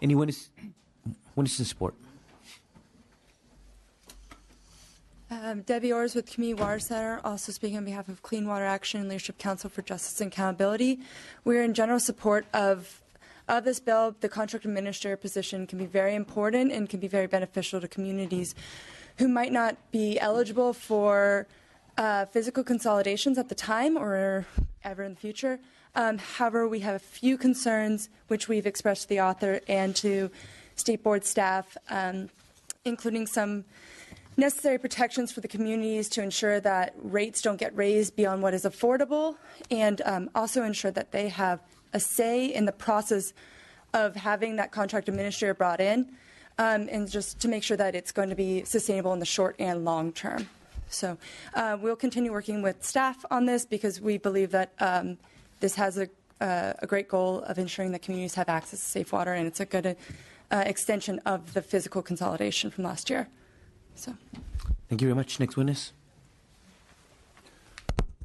Any witnesses in support? Debbie Orrs with Community Water Center, also speaking on behalf of Clean Water Action and Leadership Council for Justice and Accountability. We're in general support of this bill. The contract administrator position can be very important and can be very beneficial to communities who might not be eligible for physical consolidations at the time or ever in the future. However, we have a few concerns which we've expressed to the author and to State Board staff, including some necessary protections for the communities to ensure that rates don't get raised beyond what is affordable, and also ensure that they have a say in the process of having that contract administrator brought in, and just to make sure that it's going to be sustainable in the short and long term. So we'll continue working with staff on this because we believe that this has a great goal of ensuring that communities have access to safe water, and it's a good extension of the physical consolidation from last year. So, thank you very much. Next witness.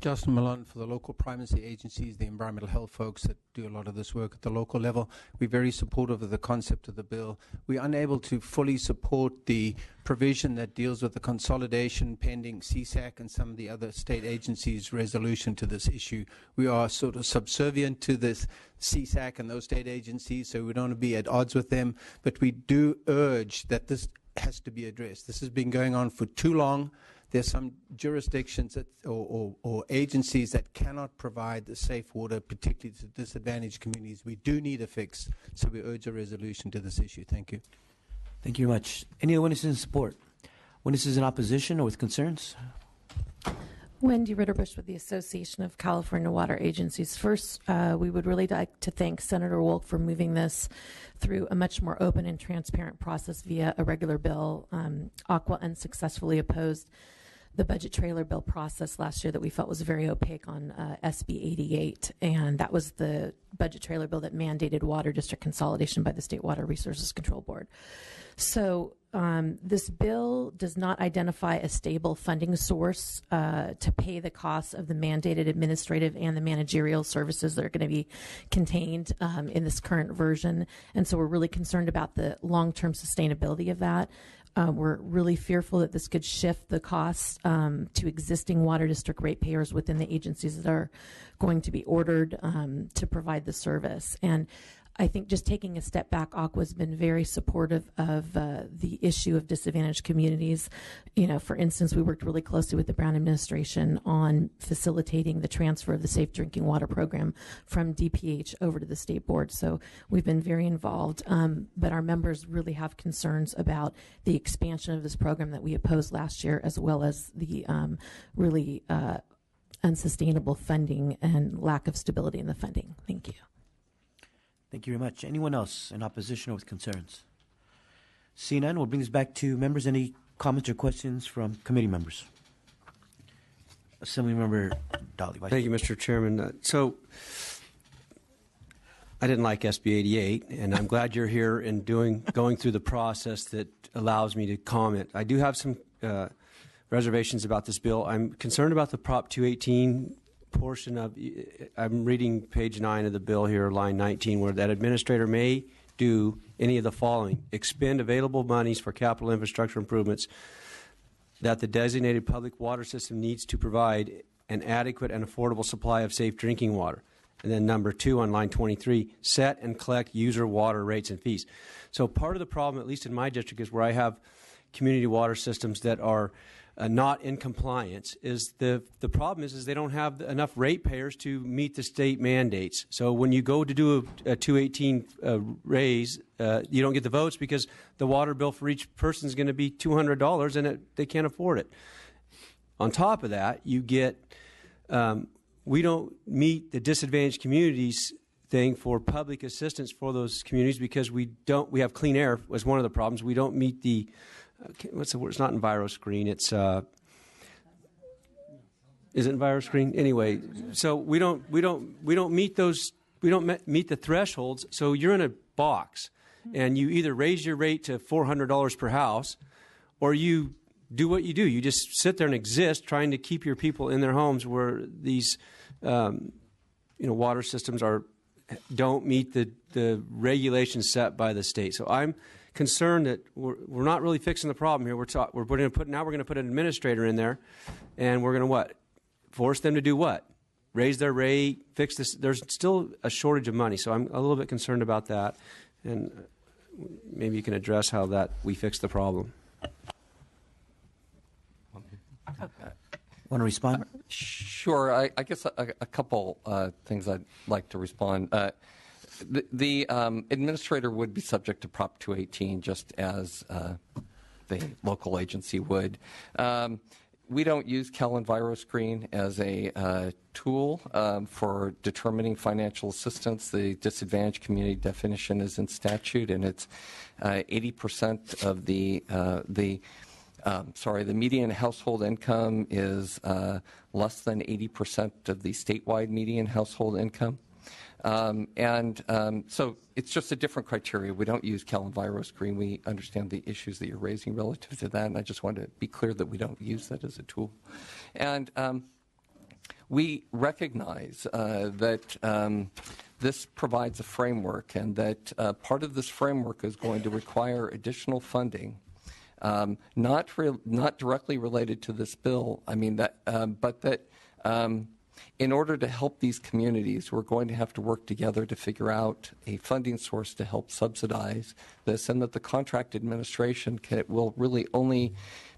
Justin Malone for the local primacy agencies, the environmental health folks that do a lot of this work at the local level. We're very supportive of the concept of the bill. We're unable to fully support the provision that deals with the consolidation pending CSAC and some of the other state agencies' resolution to this issue. We are sort of subservient to this CSAC and those state agencies, so we don't want to be at odds with them, but we do urge that this has to be addressed. This has been going on for too long. There's some jurisdictions that, or agencies that cannot provide the safe water, particularly to disadvantaged communities. We do need a fix, so we urge a resolution to this issue. Thank you. Thank you very much. Any other witnesses in support? Witnesses in opposition or with concerns? Wendy Ritterbush with the Association of California Water Agencies. First, we would really like to thank Senator Wolk for moving this through a much more open and transparent process via a regular bill. Aqua unsuccessfully opposed the budget trailer bill process last year that we felt was very opaque on SB 88, and that was the budget trailer bill that mandated water district consolidation by the State Water Resources Control Board. So this bill does not identify a stable funding source to pay the costs of the mandated administrative and the managerial services that are going to be contained in this current version. And so we're really concerned about the long-term sustainability of that. We're really fearful that this could shift the costs to existing water district ratepayers within the agencies that are going to be ordered to provide the service. And I think just taking a step back, Aqua's been very supportive of the issue of disadvantaged communities. You know, for instance, we worked really closely with the Brown administration on facilitating the transfer of the Safe Drinking Water Program from DPH over to the State Board. So we've been very involved, but our members really have concerns about the expansion of this program that we opposed last year, as well as the really unsustainable funding and lack of stability in the funding. Thank you. Thank you very much. Anyone else in opposition or with concerns? Seeing none, we'll bring this back to members. Any comments or questions from committee members? Assemblymember Dolly. Thank you, Mr. Chairman. So I didn't like SB 88, and I'm glad you're here and going through the process that allows me to comment. I do have some reservations about this bill. I'm concerned about the Prop 218 portion of, I'm reading page 9 of the bill here, line 19, where that administrator may do any of the following: expend available monies for capital infrastructure improvements that the designated public water system needs to provide an adequate and affordable supply of safe drinking water. And then number 2 on line 23, set and collect user water rates and fees. So part of the problem, at least in my district, is where I have community water systems that are not in compliance, is the problem is they don't have enough ratepayers to meet the state mandates. So when you go to do a 218 raise, you don't get the votes because the water bill for each person is going to be $200 and they can't afford it. On top of that, you get we don't meet the disadvantaged communities thing for public assistance for those communities because we have clean air was one of the problems. We don't meet the what's the word? It's not EnviroScreen. It's is it EnviroScreen? Anyway, so we don't meet those. We don't meet the thresholds. So you're in a box, and you either raise your rate to $400 per house, or you do what you do. You just sit there and exist, trying to keep your people in their homes where these water systems are don't meet the regulations set by the state. So I'm concerned that we're not really fixing the problem here. Now we're going to put an administrator in there, and we're going to what? Force them to do what? Raise their rate, fix this. There's still a shortage of money, so I'm a little bit concerned about that. And maybe you can address how that we fix the problem. Want to respond? Sure. I guess a couple things I'd like to respond. The administrator would be subject to Prop 218 just as the local agency would. We don't use CalEnviroScreen as a tool for determining financial assistance. The disadvantaged community definition is in statute, and it's 80% of the median household income is less than 80% of the statewide median household income. So it's just a different criteria. We don't use CalEnviroScreen. We understand the issues that you're raising relative to that, and I just want to be clear that we don't use that as a tool. And we recognize that this provides a framework, and that part of this framework is going to require additional funding, not directly related to this bill. I mean but that. In order to help these communities, we're going to have to work together to figure out a funding source to help subsidize this, and that the contract administration will really only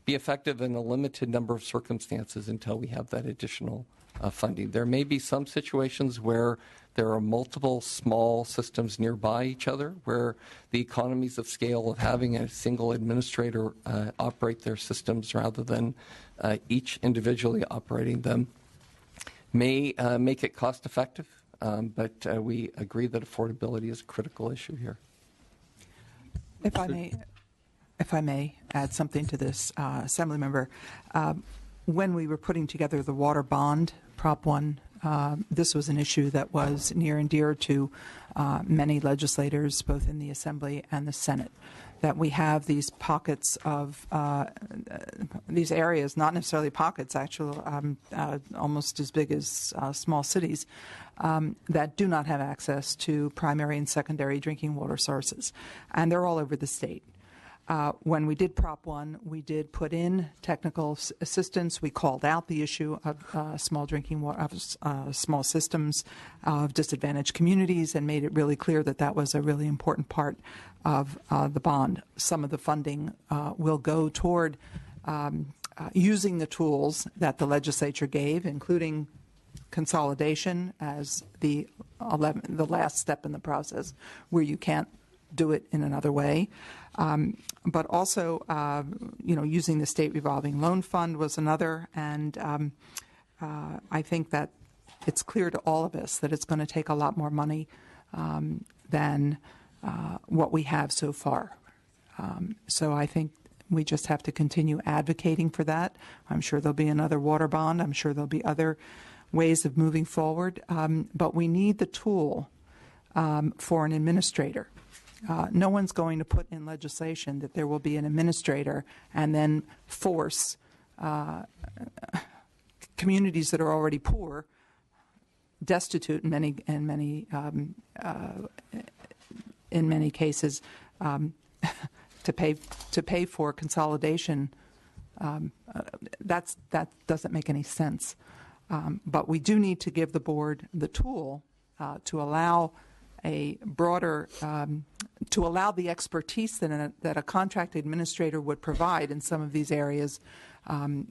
be effective in a limited number of circumstances until we have that additional funding. There may be some situations where there are multiple small systems nearby each other, where the economies of scale of having a single administrator operate their systems rather than each individually operating them may make it cost effective, but we agree that affordability is a critical issue here. If I may add something to this, Assembly Member, when we were putting together the water bond, Prop 1, this was an issue that was near and dear to many legislators, both in the Assembly and the Senate, that we have these pockets of these areas, not necessarily pockets, actually, almost as big as small cities, that do not have access to primary and secondary drinking water sources. And they're all over the state. When we did Prop 1, we did put in technical assistance. We called out the issue of small drinking water, small systems of disadvantaged communities, and made it really clear that that was a really important part of the bond. Some of the funding will go toward using the tools that the legislature gave, including consolidation as the last step in the process, where you can't do it in another way. But also, using the state revolving loan fund was another. And I think that it's clear to all of us that it's going to take a lot more money than what we have so far. So I think we just have to continue advocating for that. I'm sure there'll be another water bond. I'm sure there'll be other ways of moving forward. But we need the tool for an administrator. No one's going to put in legislation that there will be an administrator and then force communities that are already poor, destitute in many cases, to pay for consolidation. That doesn't make any sense. But we do need to give the board the tool to allow a broader, to allow the expertise that a contract administrator would provide in some of these areas. It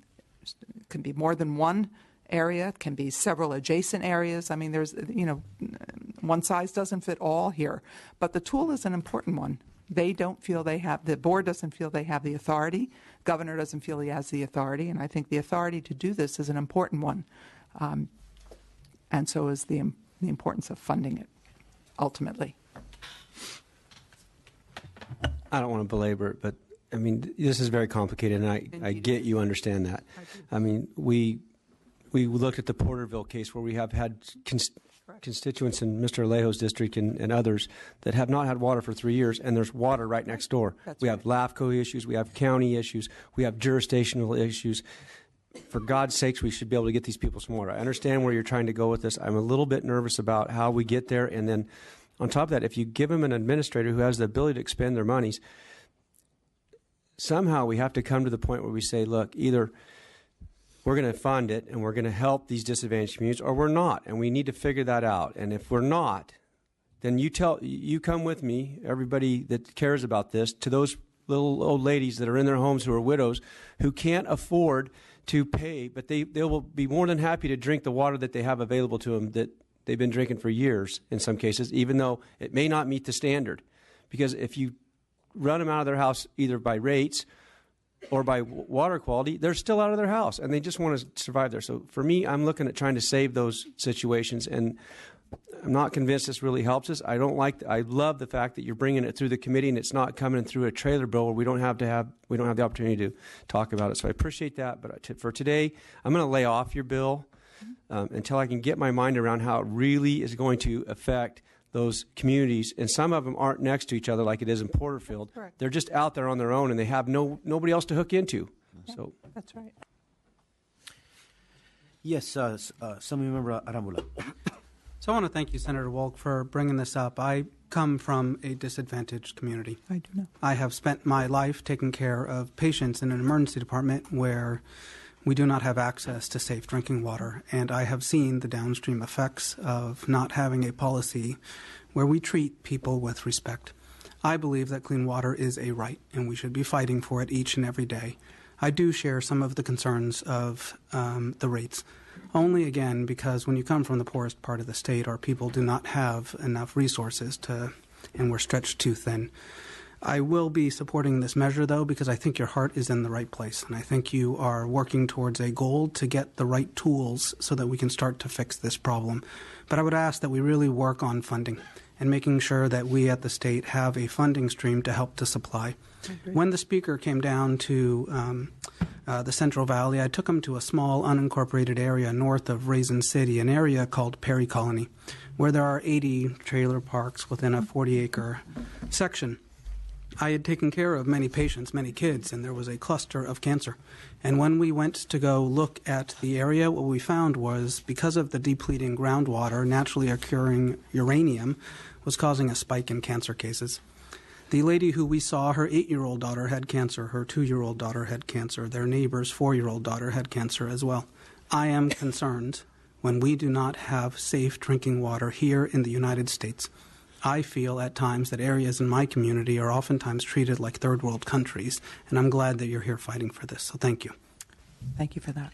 can be more than one area, it can be several adjacent areas. I mean, there's, one size doesn't fit all here, but the tool is an important one. They don't feel they have, the board doesn't feel they have the authority, governor doesn't feel he has the authority, and I think the authority to do this is an important one. And so is the importance of funding it. Ultimately, I don't want to belabor it, but I mean, this is very complicated, and I get you understand that. I mean, we looked at the Porterville case where we have had constituents in Mr. Alejo's district and others that have not had water for 3 years, and there's water right next door. We have LAFCO issues, we have county issues, we have jurisdictional issues. for God's sakes, we should be able to get these people some water. I understand where you're trying to go with this. I'm a little bit nervous about how we get there. And then on top of that, if you give them an administrator who has the ability to expend their monies, somehow we have to come to the point where we say, look, either we're going to fund it and we're going to help these disadvantaged communities, or we're not, and we need to figure that out. And if we're not, then you come with me, everybody that cares about this, to those little old ladies that are in their homes who are widows who can't afford to pay, but they will be more than happy to drink the water that they have available to them that they've been drinking for years in some cases, even though it may not meet the standard. Because if you run them out of their house either by rates or by water quality, they're still out of their house and they just want to survive there. So for me, I'm looking at trying to save those situations, and I'm not convinced this really helps us. I love the fact that you're bringing it through the committee and it's not coming through a trailer bill where we don't have the opportunity to talk about it. So I appreciate that. But for today, I'm going to lay off your bill until I can get my mind around how it really is going to affect those communities. And some of them aren't next to each other like it is in Porterfield. They're just out there on their own and they have nobody else to hook into. Yeah, so that's right. Yes, Assemblymember Arambula. So I want to thank you, Senator Wolk, for bringing this up. I come from a disadvantaged community. I do know. I have spent my life taking care of patients in an emergency department where we do not have access to safe drinking water, and I have seen the downstream effects of not having a policy where we treat people with respect. I believe that clean water is a right, and we should be fighting for it each and every day. I do share some of the concerns of the rates. Only, again, because when you come from the poorest part of the state, our people do not have enough resources and we're stretched too thin. I will be supporting this measure, though, because I think your heart is in the right place, and I think you are working towards a goal to get the right tools so that we can start to fix this problem. But I would ask that we really work on funding and making sure that we at the state have a funding stream to help to supply. When the speaker came down to the Central Valley, I took him to a small unincorporated area north of Raisin City, an area called Perry Colony, where there are 80 trailer parks within a 40-acre section. I had taken care of many patients, many kids, and there was a cluster of cancer. And when we went to go look at the area, what we found was because of the depleting groundwater, naturally occurring uranium was causing a spike in cancer cases. The lady who we saw, her 8-year-old daughter had cancer, her 2-year-old daughter had cancer, their neighbor's 4-year-old daughter had cancer as well. I am concerned when we do not have safe drinking water here in the United States. I feel at times that areas in my community are oftentimes treated like third world countries, and I'm glad that you're here fighting for this. So thank you. Thank you for that.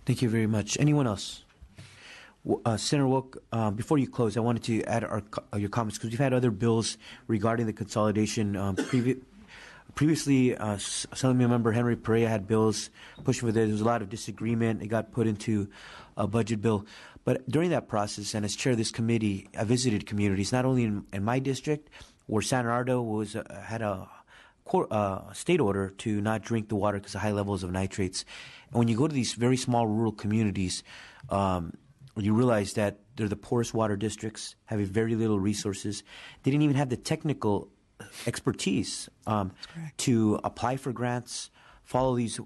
Thank you very much. Anyone else? Senator Wilk, before you close, I wanted to add your comments because we've had other bills regarding the consolidation. Previously, Assemblymember Henry Perea had bills pushing for this. There was a lot of disagreement. It got put into a budget bill. But during that process, and as chair of this committee, I visited communities, not only in my district, where San Bernardo had a state order to not drink the water because of high levels of nitrates. And when you go to these very small rural communities, you realize that they're the poorest water districts, have very little resources. They didn't even have the technical expertise to apply for grants, follow these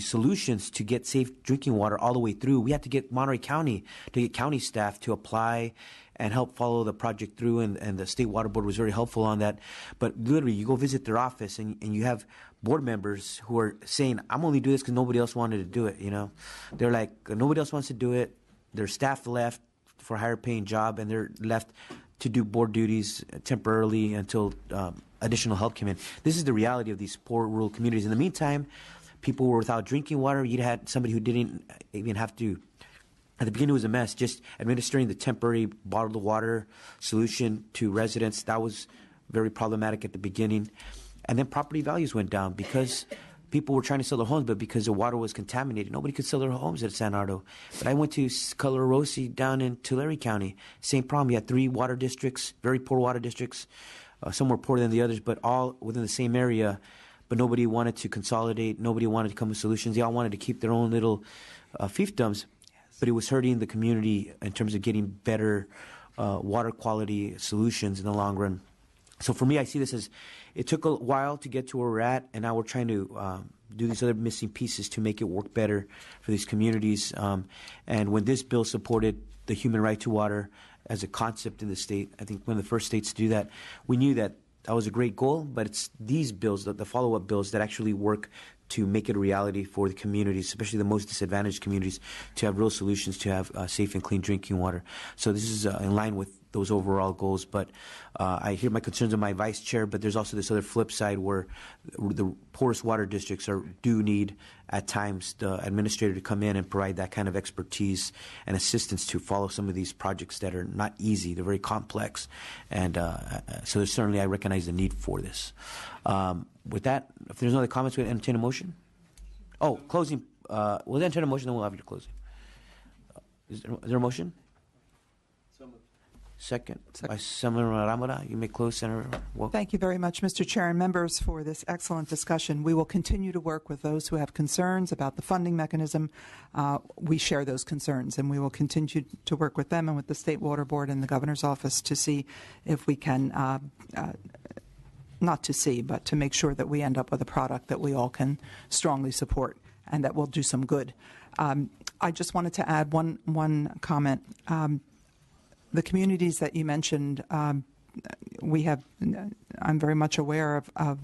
solutions to get safe drinking water all the way through. We had to get Monterey County to get county staff to apply and help follow the project through, and the State Water Board was very helpful on that. But literally, you go visit their office, and you have board members who are saying, I'm only doing this because nobody else wanted to do it, you know. They're like, nobody else wants to do it. Their staff left for a higher paying job, and they're left to do board duties temporarily until additional help came in. This is the reality of these poor rural communities. In the meantime, people were without drinking water. You had somebody who didn't even have to. At the beginning, it was a mess. Just administering the temporary bottled water solution to residents, that was very problematic at the beginning. And then property values went down because people were trying to sell their homes, but because the water was contaminated, nobody could sell their homes at San Bernardo. But I went to Colorosi down in Tulare County. Same problem. You had 3 water districts, very poor water districts. Some were poorer than the others, but all within the same area. But nobody wanted to consolidate. Nobody wanted to come with solutions. They all wanted to keep their own little fiefdoms. But it was hurting the community in terms of getting better water quality solutions in the long run. So for me, I see this as it took a while to get to where we're at, and now we're trying to do these other missing pieces to make it work better for these communities. And when this bill supported the human right to water as a concept in the state, I think one of the first states to do that, we knew that that was a great goal, but it's these bills, the follow-up bills, that actually work to make it a reality for the communities, especially the most disadvantaged communities, to have real solutions to have safe and clean drinking water. So this is in line with those overall goals. But I hear my concerns of my vice chair, but there's also this other flip side where the poorest water districts do need at times the administrator to come in and provide that kind of expertise and assistance to follow some of these projects that are not easy. They're very complex. And so certainly I recognize the need for this. With that, if there's no other comments, we'll entertain a motion. Oh, closing. We'll entertain a motion, then we'll have your closing. Is there a motion? Second. By Senator Ramada. You may close, Senator Wolf. Thank you very much, Mr. Chair and members, for this excellent discussion. We will continue to work with those who have concerns about the funding mechanism. We share those concerns, and we will continue to work with them and with the State Water Board and the Governor's Office to see if we can, not to see, but to make sure that we end up with a product that we all can strongly support and that will do some good. I just wanted to add one comment. The communities that you mentioned, we have. I'm very much aware of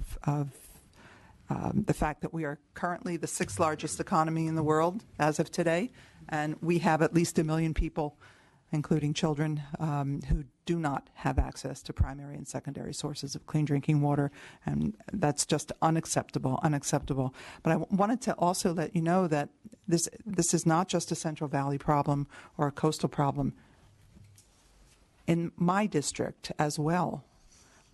the fact that we are currently the 6th largest economy in the world as of today, and we have at least 1 million people, including children, who do not have access to primary and secondary sources of clean drinking water, and that's just unacceptable. But I wanted to also let you know that this is not just a Central Valley problem or a coastal problem. In my district as well,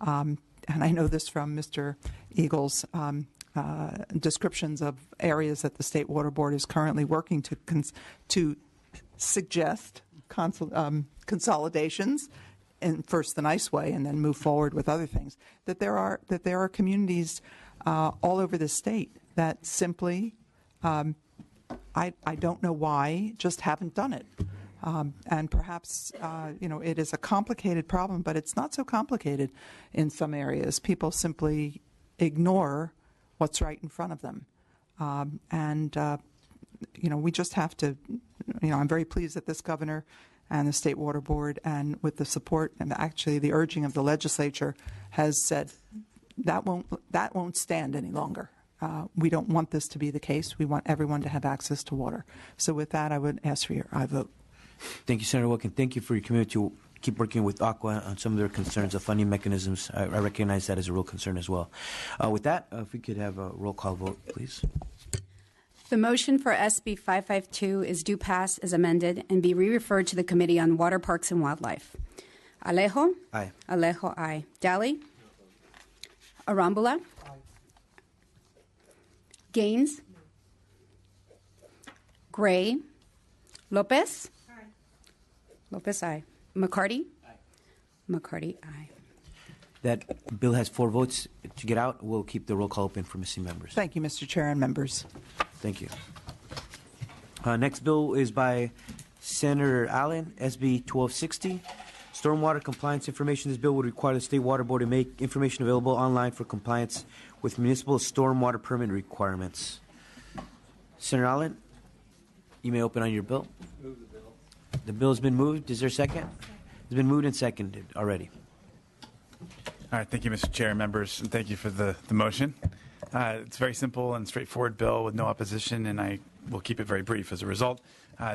and I know this from Mr. Eagle's descriptions of areas that the State Water Board is currently working to suggest consolidations, and first the nice way, and then move forward with other things. That there are communities all over the state that simply, I don't know why, just haven't done it. And perhaps, it is a complicated problem, but it's not so complicated in some areas. People simply ignore what's right in front of them. We just have to, I'm very pleased that this governor and the State Water Board, and with the support and actually the urging of the legislature, has said that won't stand any longer. We don't want this to be the case. We want everyone to have access to water. So with that, I would ask for your aye vote. Thank you, Senator Wilkin. Thank you for your commitment to keep working with Aqua on some of their concerns of funding mechanisms. I recognize that as a real concern as well. With that, if we could have a roll call vote, please. The motion for SB 552 is due pass as amended and be re-referred to the Committee on Water, Parks, and Wildlife. Alejo? Aye. Alejo, aye. Daly? Arambula? Aye. Gaines? Gray? Lopez? Lopez, aye. McCarty? Aye. McCarty, aye. That bill has 4 votes to get out. We'll keep the roll call open for missing members. Thank you, Mr. Chair and members. Thank you. Next bill is by Senator Allen, SB 1260. Stormwater compliance information. This bill would require the State Water Board to make information available online for compliance with municipal stormwater permit requirements. Senator Allen, you may open on your bill. Move the bill. The bill has been moved. Is there a second? It's been moved and seconded already. All right. Thank you, Mr. Chair and members, and thank you for the motion. It's a very simple and straightforward bill with no opposition, and I will keep it very brief. As a result,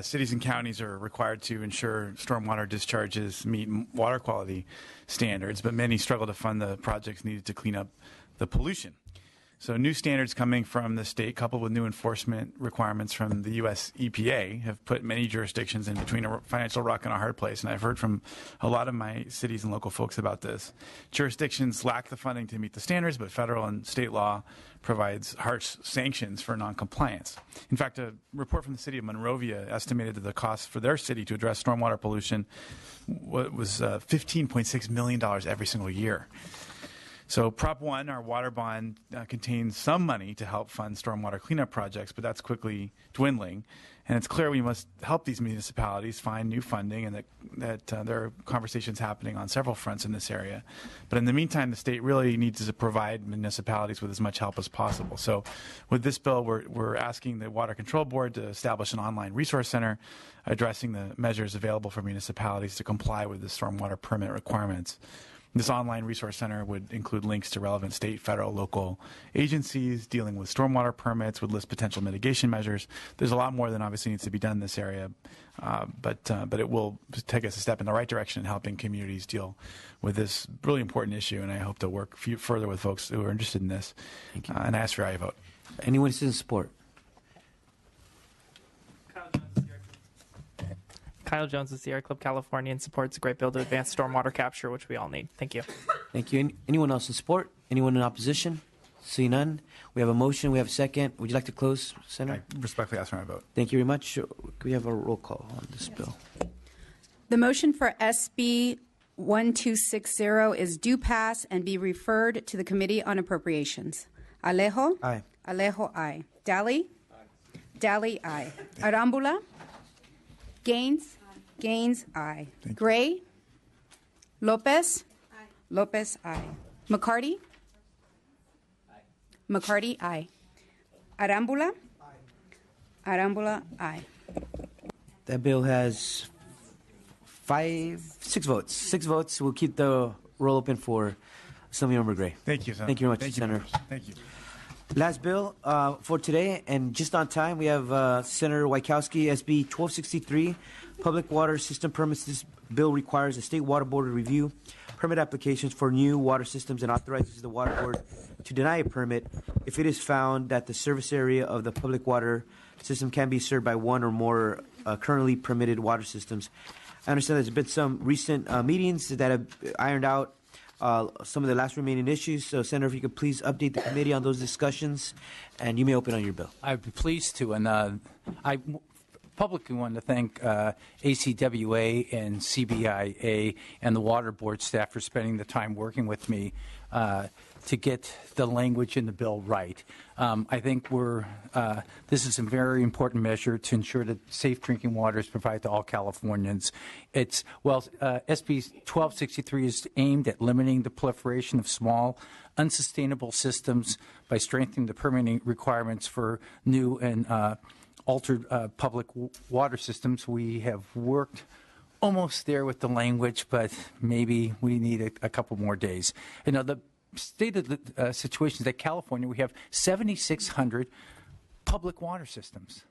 cities and counties are required to ensure stormwater discharges meet water quality standards, but many struggle to fund the projects needed to clean up the pollution. So new standards coming from the state, coupled with new enforcement requirements from the U.S. EPA, have put many jurisdictions in between a financial rock and a hard place. And I've heard from a lot of my cities and local folks about this. Jurisdictions lack the funding to meet the standards, but federal and state law provides harsh sanctions for noncompliance. In fact, a report from the city of Monrovia estimated that the cost for their city to address stormwater pollution was $15.6 million every single year. So Prop 1, our water bond, contains some money to help fund stormwater cleanup projects, but that's quickly dwindling. And it's clear we must help these municipalities find new funding, and that there are conversations happening on several fronts in this area. But in the meantime, the state really needs to provide municipalities with as much help as possible. So with this bill, we're asking the Water Control Board to establish an online resource center addressing the measures available for municipalities to comply with the stormwater permit requirements. This online resource center would include links to relevant state, federal, local agencies dealing with stormwater permits, would list potential mitigation measures. There's a lot more than obviously needs to be done in this area, but it will take us a step in the right direction in helping communities deal with this really important issue, and I hope to work further with folks who are interested in this. Thank you. And I ask for your vote. Anyone who's in support? Kyle Jones with Sierra Club California and supports a great bill to advance stormwater capture, which we all need. Thank you. Thank you. Anyone else in support? Anyone in opposition? See none. We have a motion. We have a second. Would you like to close, Senator? I respectfully ask for my vote. Thank you very much. Can we have a roll call on this bill? The motion for SB 1260 is due pass and be referred to the Committee on Appropriations. Alejo? Aye. Alejo, aye. Dally? Aye. Dally, aye. Arambula? Gaines? Gaines, aye. Gray? Lopez? Aye. Lopez, aye. McCarty? Aye. McCarty, aye. Arambula? Aye. Arambula, aye. That bill has 6 votes. 6 votes. We'll keep the roll open for Assemblymember Gray. Thank you, Senator. Thank you very much, Thank Senator. You, thank you. Last bill for today, and just on time, we have Senator Wajkowski, SB 1263, Public Water System Permits. This bill requires the State Water Board to review permit applications for new water systems and authorizes the Water Board to deny a permit if it is found that the service area of the public water system can be served by one or more currently permitted water systems. I understand there's been some recent meetings that have ironed out some of the last remaining issues. So, Senator, if you could please update the committee on those discussions, and you may open on your bill. I'd be pleased to, and I publicly want to thank ACWA and CBIA and the Water Board staff for spending the time working with me to get the language in the bill right. I think this is a very important measure to ensure that safe drinking water is provided to all Californians. SB 1263 is aimed at limiting the proliferation of small, unsustainable systems by strengthening the permitting requirements for new and altered public water systems. We have worked almost there with the language, but maybe we need a couple more days. You know, the state of the situation is that California, we have 7,600 public water systems.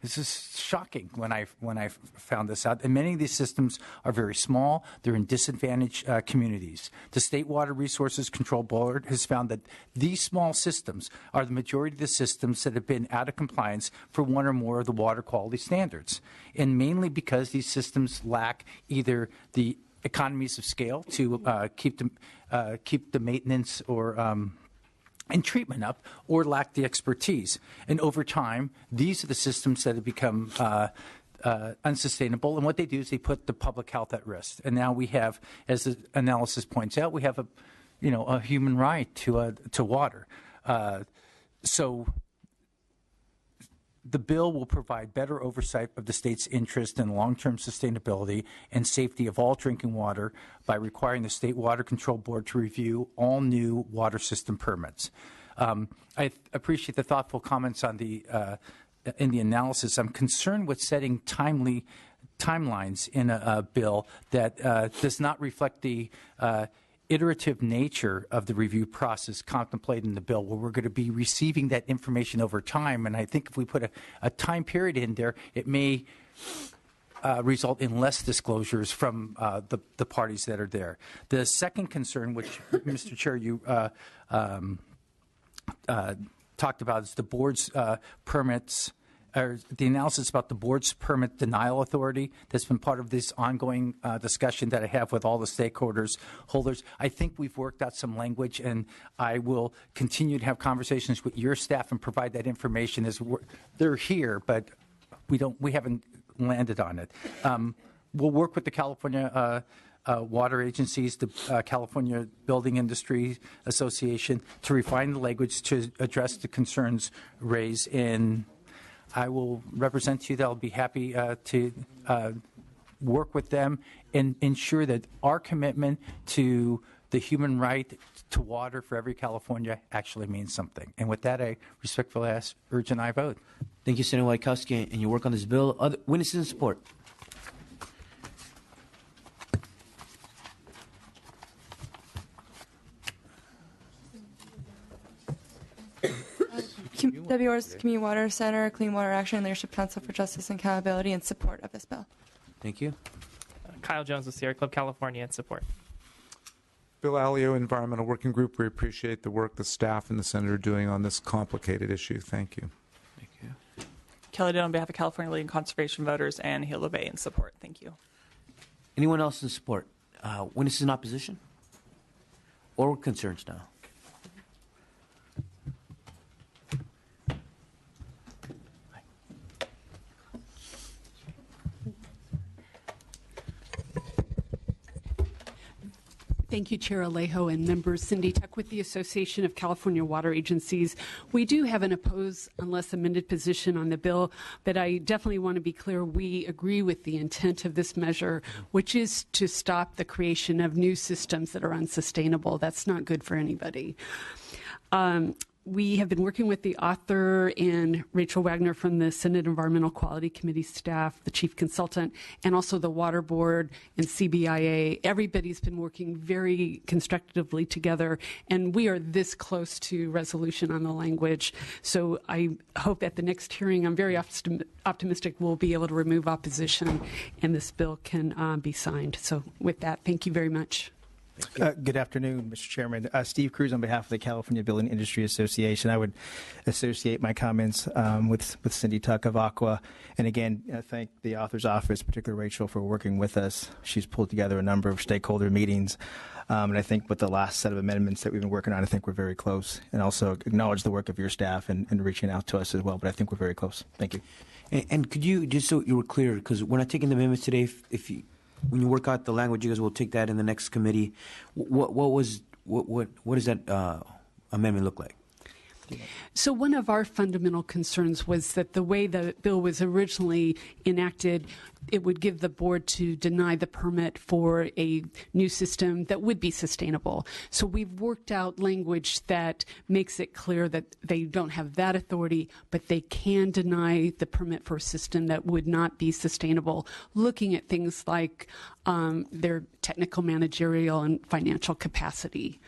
This is shocking when I found this out. And many of these systems are very small. They're in disadvantaged communities. The State Water Resources Control Board has found that these small systems are the majority of the systems that have been out of compliance for one or more of the water quality standards, and mainly because these systems lack either the economies of scale to keep the maintenance or and treatment up, or lack the expertise. And over time, these are the systems that have become unsustainable. And what they do is they put the public health at risk. And now we have, as the analysis points out, we have a human right to water. So the bill will provide better oversight of the state's interest in long-term sustainability and safety of all drinking water by requiring the State Water Control Board to review all new water system permits. I appreciate the thoughtful comments on in the analysis. I'm concerned with setting timelines in a bill that does not reflect the iterative nature of the review process contemplated in the bill, where we're going to be receiving that information over time. And I think if we put a time period in there, it may result in less disclosures from the parties that are there. The second concern, which, Mr. Chair, you talked about, is the board's permits, or the analysis about the board's permit denial authority that's been part of this ongoing discussion that I have with all the stakeholders. I think we've worked out some language, and I will continue to have conversations with your staff and provide that information as they're here, but we haven't landed on it. We'll work with the California water agencies, the California Building Industry Association, to refine the language to address the concerns raised. And I will represent you that I'll be happy to work with them and ensure that our commitment to the human right to water for every California actually means something. And with that, I respectfully urge an aye vote. Thank you, Senator Wachowski, and your work on this bill. Other witnesses in support? Debbie Orrs, Community Water Center, Clean Water Action, and Leadership Council for Justice and Accountability in support of this bill. Thank you. Kyle Jones with Sierra Club California in support. Bill Alio, Environmental Working Group. We appreciate the work the staff and the Senator are doing on this complicated issue. Thank you. Thank you. Kelly Dillon on behalf of California League of Conservation Voters and Hilo Bay in support. Thank you. Anyone else in support? Witnesses in opposition? Or concerns now? Thank you, Chair Alejo and members. Cindy Tuck with the Association of California Water Agencies. We do have an oppose unless amended position on the bill, but I definitely want to be clear we agree with the intent of this measure, which is to stop the creation of new systems that are unsustainable. That's not good for anybody. We have been working with the author and Rachel Wagner from the Senate Environmental Quality Committee staff, the chief consultant, and also the Water Board and CBIA. Everybody's been working very constructively together, and we are this close to resolution on the language. So I hope at the next hearing, I'm very optimistic we'll be able to remove opposition and this bill can be signed. So with that, thank you very much. Good afternoon, Mr. Chairman. Steve Cruz on behalf of the California Building Industry Association. I would associate my comments with Cindy Tuck of Aqua. And again, thank the author's office, particularly Rachel, for working with us. She's pulled together a number of stakeholder meetings. And I think with the last set of amendments that we've been working on, I think we're very close. And also acknowledge the work of your staff and reaching out to us as well. But I think we're very close. Thank you. And could you, just so you were clear, because we're not taking the amendments today, when you work out the language, you guys will take that in the next committee. What does that amendment look like? So one of our fundamental concerns was that the way the bill was originally enacted, it would give the board to deny the permit for a new system that would be sustainable. So we've worked out language that makes it clear that they don't have that authority, but they can deny the permit for a system that would not be sustainable, looking at things like their technical, managerial, and financial capacity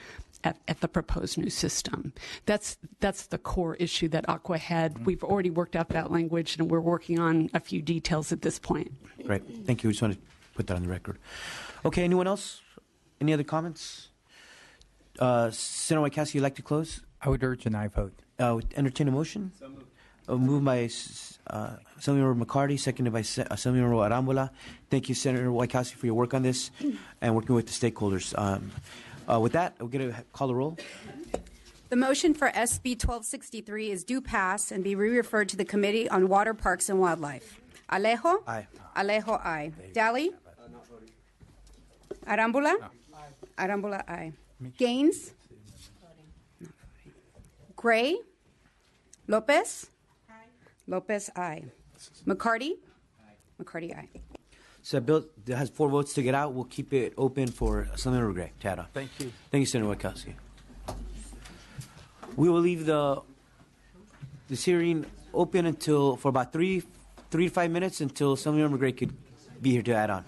at the proposed new system. That's the core issue that Aqua had. We've already worked out that language, and we're working on a few details at this point. Right. Thank you. We just want to put that on the record. Okay. Anyone else? Any other comments? Senator Wachowski, you'd like to close? I would urge an aye vote. Entertain a motion? So moved. Moved by Assemblymember McCarty, seconded by Assemblymember Arambola. Thank you, Senator Wachowski, for your work on this and working with the stakeholders. With that, we're going to call the roll. The motion for SB 1263 is due pass and be re-referred to the Committee on Water, Parks, and Wildlife. Alejo? Aye. Alejo, aye. Daly? Arambula? Arambula, aye. Gaines? Gray? Lopez? Lopez, aye. McCarty? McCarty, aye. So bill that has 4 votes to get out. We'll keep it open for Senator Gray. Tada. Thank you. Thank you, Senator Wachowski. We will leave this hearing open for about 3 to 5 minutes until Senator Gray could be here to add on.